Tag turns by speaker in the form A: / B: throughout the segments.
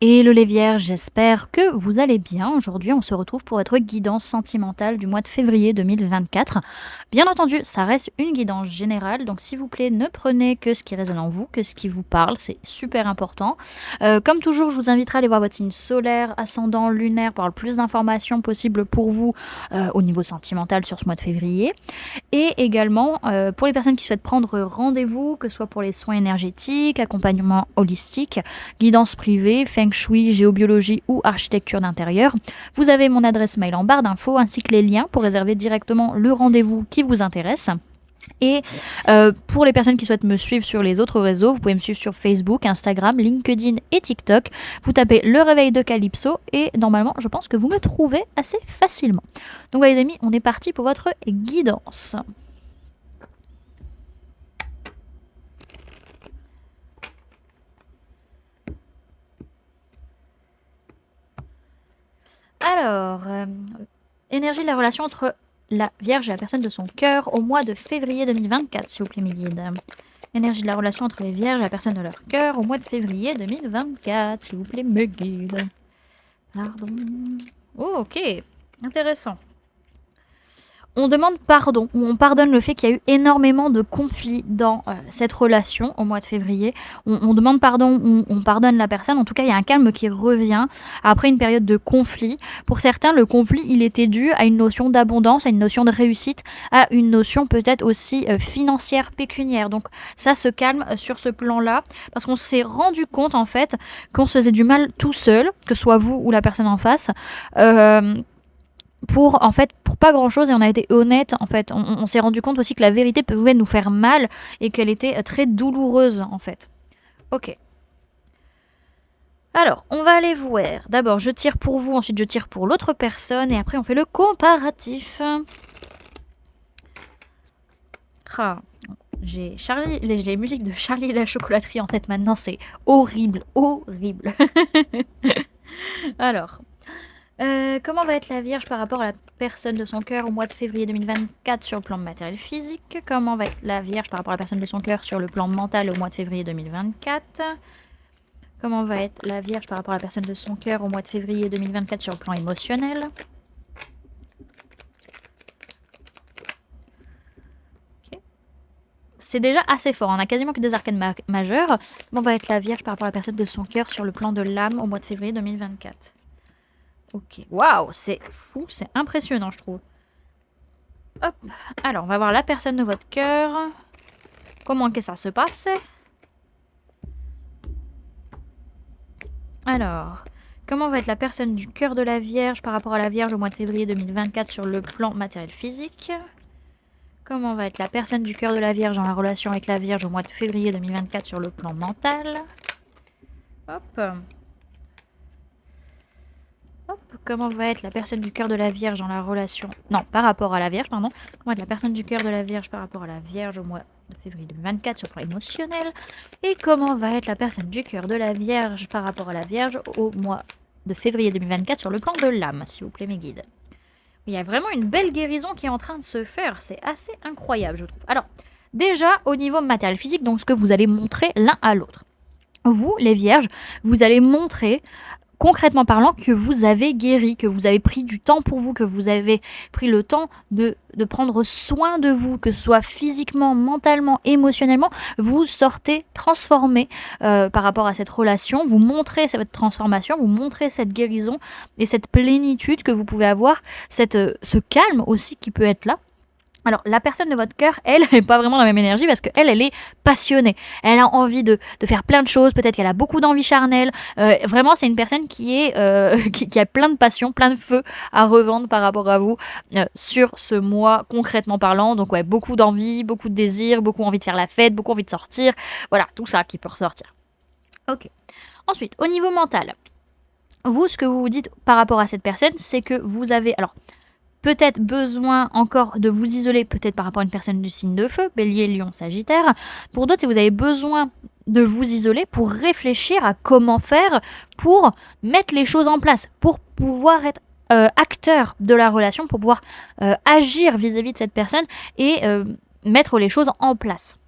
A: Hello les vierges, j'espère que vous allez bien. Aujourd'hui, on se retrouve pour votre guidance sentimentale du mois de février 2024. Bien entendu, ça reste une guidance générale, donc s'il vous plaît, ne prenez que ce qui résonne en vous, que ce qui vous parle, c'est super important. Comme toujours, je vous inviterai à aller voir votre signe solaire, ascendant, lunaire, pour avoir le plus d'informations possibles pour vous au niveau sentimental sur ce mois de février. Et également, pour les personnes qui souhaitent prendre rendez-vous, que ce soit pour les soins énergétiques, accompagnement holistique, guidance privée, feng shui, géobiologie ou architecture d'intérieur, vous avez mon adresse mail en barre d'infos ainsi que les liens pour réserver directement le rendez-vous qui vous intéresse. Et pour les personnes qui souhaitent me suivre sur les autres réseaux, vous pouvez me suivre sur Facebook, Instagram, LinkedIn et TikTok. Vous tapez le réveil de Calypso et normalement, je pense que vous me trouvez assez facilement. Donc voilà les amis, on est parti pour votre guidance. Alors, énergie de la relation entre la Vierge et la personne de son cœur au mois de février 2024, s'il vous plaît mes guides. Énergie de la relation entre les Vierges et la personne de leur cœur au mois de février 2024, s'il vous plaît mes guides. Pardon. Oh, ok, intéressant. On demande pardon, ou on pardonne le fait qu'il y a eu énormément de conflits dans cette relation au mois de février. On demande pardon, on pardonne la personne. En tout cas, il y a un calme qui revient après une période de conflit. Pour certains, le conflit, il était dû à une notion d'abondance, à une notion de réussite, à une notion peut-être aussi financière, pécuniaire. Donc ça se calme sur ce plan-là, parce qu'on s'est rendu compte en fait qu'on se faisait du mal tout seul, que ce soit vous ou la personne en face. Pour pas grand chose, et on a été honnête en fait, on s'est rendu compte aussi que la vérité pouvait nous faire mal et qu'elle était très douloureuse en fait. Ok. Alors, on va aller voir. D'abord, je tire pour vous, ensuite je tire pour l'autre personne, et après on fait le comparatif. Ah, j'ai les musiques de Charlie et la chocolaterie en tête maintenant, c'est horrible, horrible. Alors... comment va être la Vierge par rapport à la personne de son cœur au mois de février 2024 sur le plan matériel physique? Comment va être la Vierge par rapport à la personne de son cœur sur le plan mental au mois de février 2024? Comment va être la Vierge par rapport à la personne de son cœur au mois de février 2024 sur le plan émotionnel? Okay. C'est déjà assez fort, on a quasiment que des arcanes majeures. Comment va être la Vierge par rapport à la personne de son cœur sur le plan de l'âme au mois de février 2024? Ok, waouh, c'est fou, c'est impressionnant, je trouve. Hop, alors on va voir la personne de votre cœur. Comment que ça se passe? Alors, comment va être la personne du cœur de la Vierge par rapport à la Vierge au mois de février 2024 sur le plan matériel physique? Comment va être la personne du cœur de la Vierge dans la relation avec la Vierge au mois de février 2024 sur le plan mental? Hop. Hop, comment va être la personne du cœur de la Vierge dans la relation... Non, par rapport à la Vierge, pardon. Comment va être la personne du cœur de la Vierge par rapport à la Vierge au mois de février 2024 sur le plan émotionnel? Et comment va être la personne du cœur de la Vierge par rapport à la Vierge au mois de février 2024 sur le plan de l'âme, s'il vous plaît, mes guides? Il y a vraiment une belle guérison qui est en train de se faire. C'est assez incroyable, je trouve. Alors, déjà, au niveau matériel physique, donc ce que vous allez montrer l'un à l'autre. Vous, les Vierges, vous allez montrer... concrètement parlant, que vous avez guéri, que vous avez pris du temps pour vous, que vous avez pris le temps de prendre soin de vous, que ce soit physiquement, mentalement, émotionnellement, vous sortez transformé par rapport à cette relation, vous montrez cette transformation, vous montrez cette guérison et cette plénitude que vous pouvez avoir, ce calme aussi qui peut être là. Alors, la personne de votre cœur, elle, n'est pas vraiment la même énergie parce qu'elle, elle est passionnée. Elle a envie de faire plein de choses. Peut-être qu'elle a beaucoup d'envie charnelle. Vraiment, c'est une personne qui a plein de passion, plein de feu à revendre par rapport à vous sur ce mois, concrètement parlant. Donc, ouais, beaucoup d'envie, beaucoup de désir, beaucoup envie de faire la fête, beaucoup envie de sortir. Voilà, tout ça qui peut ressortir. Ok. Ensuite, au niveau mental, vous, ce que vous vous dites par rapport à cette personne, c'est que vous avez... Alors, peut-être besoin encore de vous isoler, peut-être par rapport à une personne du signe de feu, Bélier, Lion, Sagittaire. Pour d'autres, si vous avez besoin de vous isoler pour réfléchir à comment faire pour mettre les choses en place, pour pouvoir être acteur de la relation, pour pouvoir agir vis-à-vis de cette personne et mettre les choses en place.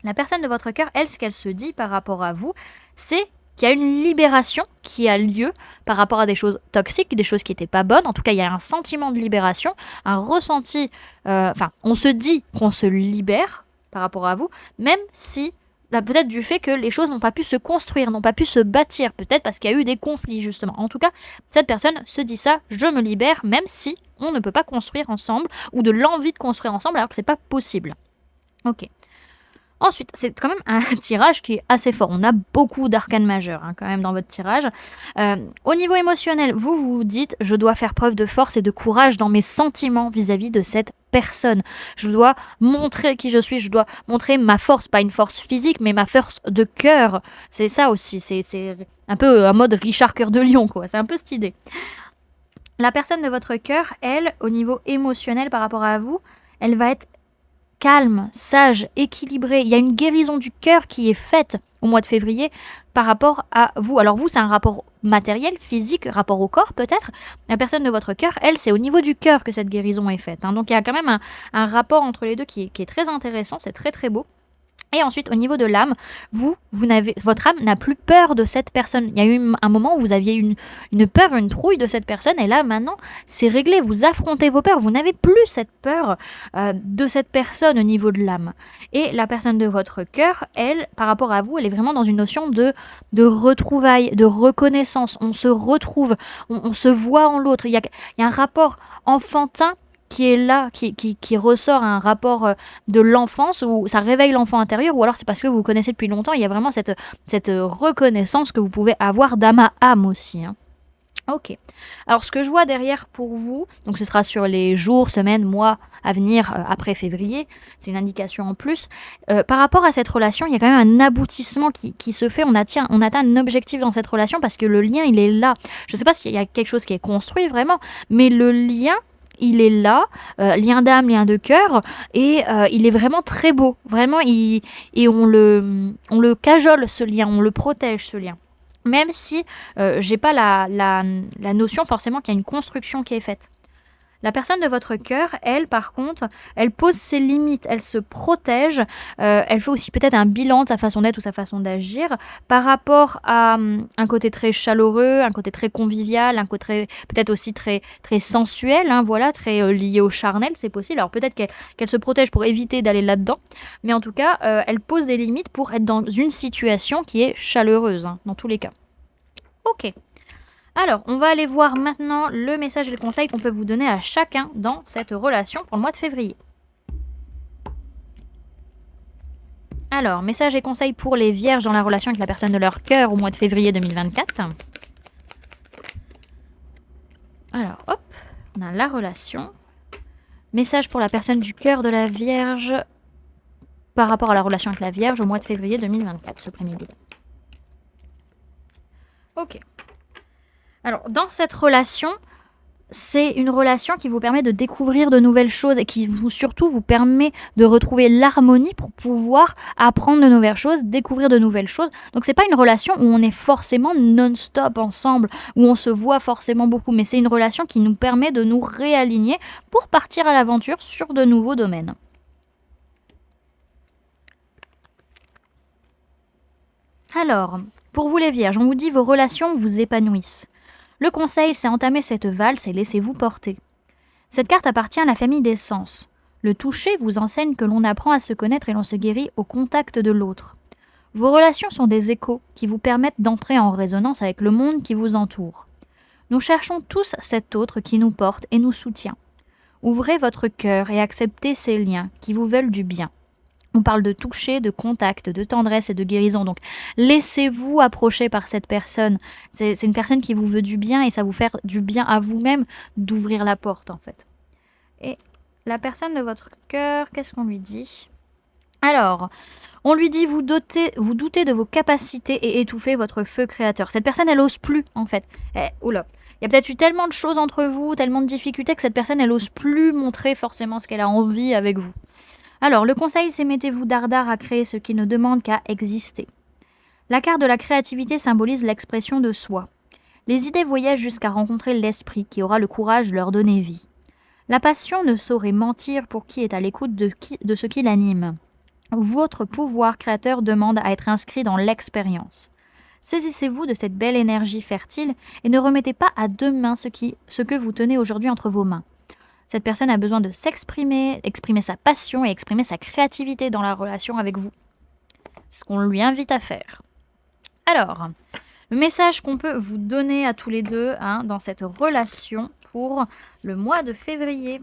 A: La personne de votre cœur, elle, ce qu'elle se dit par rapport à vous, c'est qu'il y a une libération qui a lieu par rapport à des choses toxiques, des choses qui n'étaient pas bonnes. En tout cas, il y a un sentiment de libération, un ressenti. On se dit qu'on se libère par rapport à vous, même si peut-être du fait que les choses n'ont pas pu se construire, n'ont pas pu se bâtir, peut-être parce qu'il y a eu des conflits justement. En tout cas, cette personne se dit ça, je me libère, même si on ne peut pas construire ensemble, ou de l'envie de construire ensemble alors que c'est pas possible. Ok. Ensuite, c'est quand même un tirage qui est assez fort. On a beaucoup d'arcanes majeurs quand même dans votre tirage. Au niveau émotionnel, vous vous dites « Je dois faire preuve de force et de courage dans mes sentiments vis-à-vis de cette personne. Je dois montrer qui je suis, je dois montrer ma force, pas une force physique, mais ma force de cœur. » C'est ça aussi, c'est un peu un mode Richard Cœur de Lion, quoi. C'est un peu cette idée. La personne de votre cœur, elle, au niveau émotionnel par rapport à vous, elle va être calme, sage, équilibré. Il y a une guérison du cœur qui est faite au mois de février par rapport à vous. Alors vous, c'est un rapport matériel, physique, rapport au corps peut-être. La personne de votre cœur, elle, c'est au niveau du cœur que cette guérison est faite. Donc il y a quand même un rapport entre les deux qui est très intéressant, c'est très très beau. Et ensuite, au niveau de l'âme, votre âme n'a plus peur de cette personne. Il y a eu un moment où vous aviez une peur, une trouille de cette personne, et là, maintenant, c'est réglé. Vous affrontez vos peurs. Vous n'avez plus cette peur de cette personne au niveau de l'âme. Et la personne de votre cœur, elle, par rapport à vous, elle est vraiment dans une notion de retrouvailles, de reconnaissance. On se retrouve, on se voit en l'autre. Il y a un rapport enfantin qui est là, qui ressort un rapport de l'enfance, où ça réveille l'enfant intérieur, ou alors c'est parce que vous vous connaissez depuis longtemps, il y a vraiment cette reconnaissance que vous pouvez avoir d'âme à âme aussi. Ok. Alors ce que je vois derrière pour vous, donc ce sera sur les jours, semaines, mois à venir après février, c'est une indication en plus. Par rapport à cette relation, il y a quand même un aboutissement qui se fait, on atteint un objectif dans cette relation parce que le lien, il est là. Je ne sais pas s'il y a quelque chose qui est construit vraiment, mais le lien, il est là, lien d'âme, lien de cœur, et il est vraiment très beau. Vraiment, et on le cajole, ce lien, on le protège, ce lien. Même si j'ai pas la notion forcément qu'il y a une construction qui est faite. La personne de votre cœur, elle, par contre, elle pose ses limites, elle se protège, elle fait aussi peut-être un bilan de sa façon d'être ou sa façon d'agir par rapport à un côté très chaleureux, un côté très convivial, un côté peut-être aussi très, très sensuel, voilà, très lié au charnel, c'est possible. Alors peut-être qu'elle se protège pour éviter d'aller là-dedans, mais en tout cas, elle pose des limites pour être dans une situation qui est chaleureuse, dans tous les cas. Ok. Alors, on va aller voir maintenant le message et le conseil qu'on peut vous donner à chacun dans cette relation pour le mois de février. Alors, message et conseil pour les vierges dans la relation avec la personne de leur cœur au mois de février 2024. Alors, hop, on a la relation. Message pour la personne du cœur de la Vierge par rapport à la relation avec la Vierge au mois de février 2024, ce premier guide. Ok. Alors, dans cette relation, c'est une relation qui vous permet de découvrir de nouvelles choses et qui surtout vous permet de retrouver l'harmonie pour pouvoir apprendre de nouvelles choses, découvrir de nouvelles choses. Donc, c'est pas une relation où on est forcément non-stop ensemble, où on se voit forcément beaucoup, mais c'est une relation qui nous permet de nous réaligner pour partir à l'aventure sur de nouveaux domaines. Alors, pour vous les vierges, on vous dit vos relations vous épanouissent. Le conseil, c'est entamer cette valse et laissez-vous porter. Cette carte appartient à la famille des sens. Le toucher vous enseigne que l'on apprend à se connaître et l'on se guérit au contact de l'autre. Vos relations sont des échos qui vous permettent d'entrer en résonance avec le monde qui vous entoure. Nous cherchons tous cet autre qui nous porte et nous soutient. Ouvrez votre cœur et acceptez ces liens qui vous veulent du bien. On parle de toucher, de contact, de tendresse et de guérison. Donc, laissez-vous approcher par cette personne. C'est une personne qui vous veut du bien et ça vous fait du bien à vous-même d'ouvrir la porte, en fait. Et la personne de votre cœur, qu'est-ce qu'on lui dit ? Alors, on lui dit vous doutez de vos capacités et étouffez votre feu créateur. Cette personne, elle ose plus, en fait. Oula. Il y a peut-être eu tellement de choses entre vous, tellement de difficultés que cette personne, elle ose plus montrer forcément ce qu'elle a envie avec vous. Alors, le conseil, c'est mettez-vous dardard à créer ce qui ne demande qu'à exister. La carte de la créativité symbolise l'expression de soi. Les idées voyagent jusqu'à rencontrer l'esprit qui aura le courage de leur donner vie. La passion ne saurait mentir pour qui est à l'écoute de ce qui l'anime. Votre pouvoir créateur demande à être inscrit dans l'expérience. Saisissez-vous de cette belle énergie fertile et ne remettez pas à demain ce que vous tenez aujourd'hui entre vos mains. Cette personne a besoin de s'exprimer, exprimer sa passion et exprimer sa créativité dans la relation avec vous. C'est ce qu'on lui invite à faire. Alors, le message qu'on peut vous donner à tous les deux dans cette relation pour le mois de février.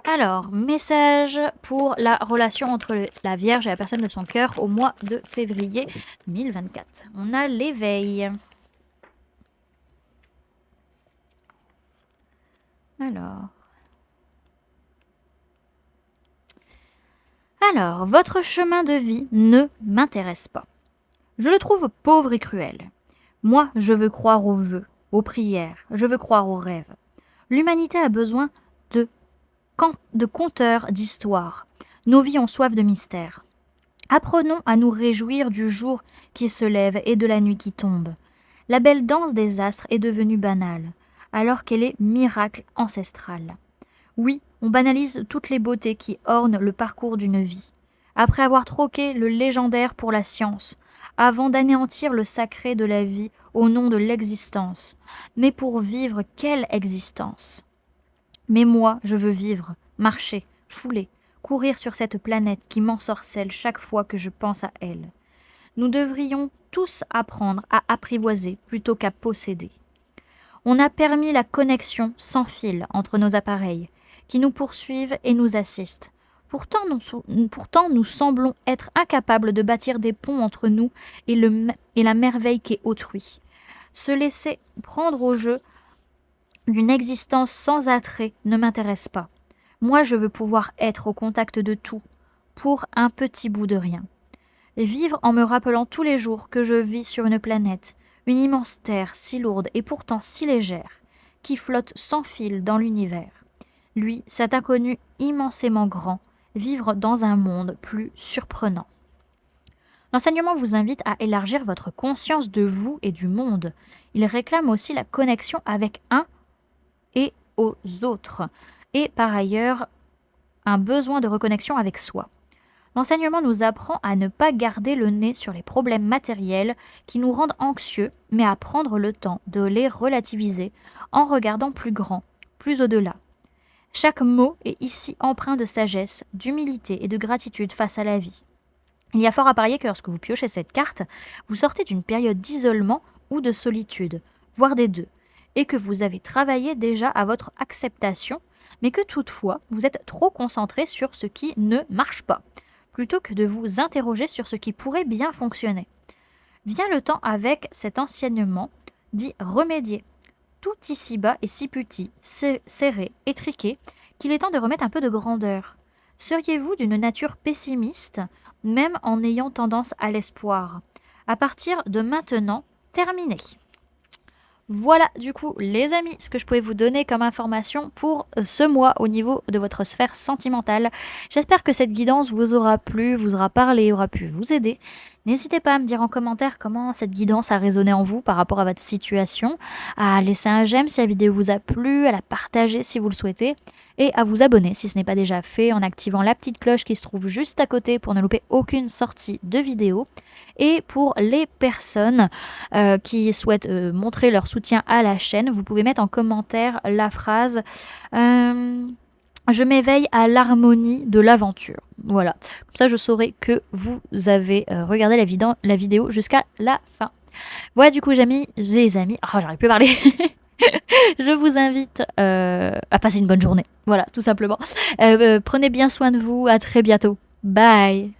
A: Alors, message pour la relation entre la Vierge et la personne de son cœur au mois de février 2024. On a l'éveil. Alors, votre chemin de vie ne m'intéresse pas. Je le trouve pauvre et cruel. Moi, je veux croire aux vœux, aux prières, je veux croire aux rêves. L'humanité a besoin de conteurs d'histoires. Nos vies ont soif de mystère. Apprenons à nous réjouir du jour qui se lève et de la nuit qui tombe. La belle danse des astres est devenue banale, alors qu'elle est miracle ancestral. Oui, on banalise toutes les beautés qui ornent le parcours d'une vie. Après avoir troqué le légendaire pour la science, avant d'anéantir le sacré de la vie au nom de l'existence. Mais pour vivre, quelle existence? Mais moi, je veux vivre, marcher, fouler, courir sur cette planète qui m'ensorcelle chaque fois que je pense à elle. Nous devrions tous apprendre à apprivoiser plutôt qu'à posséder. On a permis la connexion sans fil entre nos appareils, qui nous poursuivent et nous assistent. Pourtant, nous semblons être incapables de bâtir des ponts entre nous et la merveille qu'est autrui. Se laisser prendre au jeu d'une existence sans attrait ne m'intéresse pas. Moi, je veux pouvoir être au contact de tout, pour un petit bout de rien. Et vivre en me rappelant tous les jours que je vis sur une planète, une immense terre si lourde et pourtant si légère, qui flotte sans fil dans l'univers. Lui, cet inconnu immensément grand, vivre dans un monde plus surprenant. L'enseignement vous invite à élargir votre conscience de vous et du monde. Il réclame aussi la connexion avec un et aux autres, et par ailleurs un besoin de reconnexion avec soi. L'enseignement nous apprend à ne pas garder le nez sur les problèmes matériels qui nous rendent anxieux, mais à prendre le temps de les relativiser en regardant plus grand, plus au-delà. Chaque mot est ici empreint de sagesse, d'humilité et de gratitude face à la vie. Il y a fort à parier que lorsque vous piochez cette carte, vous sortez d'une période d'isolement ou de solitude, voire des deux, et que vous avez travaillé déjà à votre acceptation, mais que toutefois vous êtes trop concentré sur ce qui ne marche pas, plutôt que de vous interroger sur ce qui pourrait bien fonctionner. Vient le temps avec cet enseignement d'y remédier. Tout ici-bas est si petit, serré, étriqué, qu'il est temps de remettre un peu de grandeur. Seriez-vous d'une nature pessimiste, même en ayant tendance à l'espoir? À partir de maintenant, terminé. Voilà du coup les amis ce que je pouvais vous donner comme information pour ce mois au niveau de votre sphère sentimentale. J'espère que cette guidance vous aura plu, vous aura parlé, aura pu vous aider. N'hésitez pas à me dire en commentaire comment cette guidance a résonné en vous par rapport à votre situation, à laisser un j'aime si la vidéo vous a plu, à la partager si vous le souhaitez et à vous abonner si ce n'est pas déjà fait en activant la petite cloche qui se trouve juste à côté pour ne louper aucune sortie de vidéo. Et pour les personnes qui souhaitent montrer leur soutien à la chaîne, vous pouvez mettre en commentaire la phrase je m'éveille à l'harmonie de l'aventure. Voilà, comme ça je saurai que vous avez regardé la vidéo jusqu'à la fin. Voilà du coup les amis, j'arrive plus à parler. Je vous invite à passer une bonne journée. Voilà, tout simplement. Prenez bien soin de vous, à très bientôt. Bye.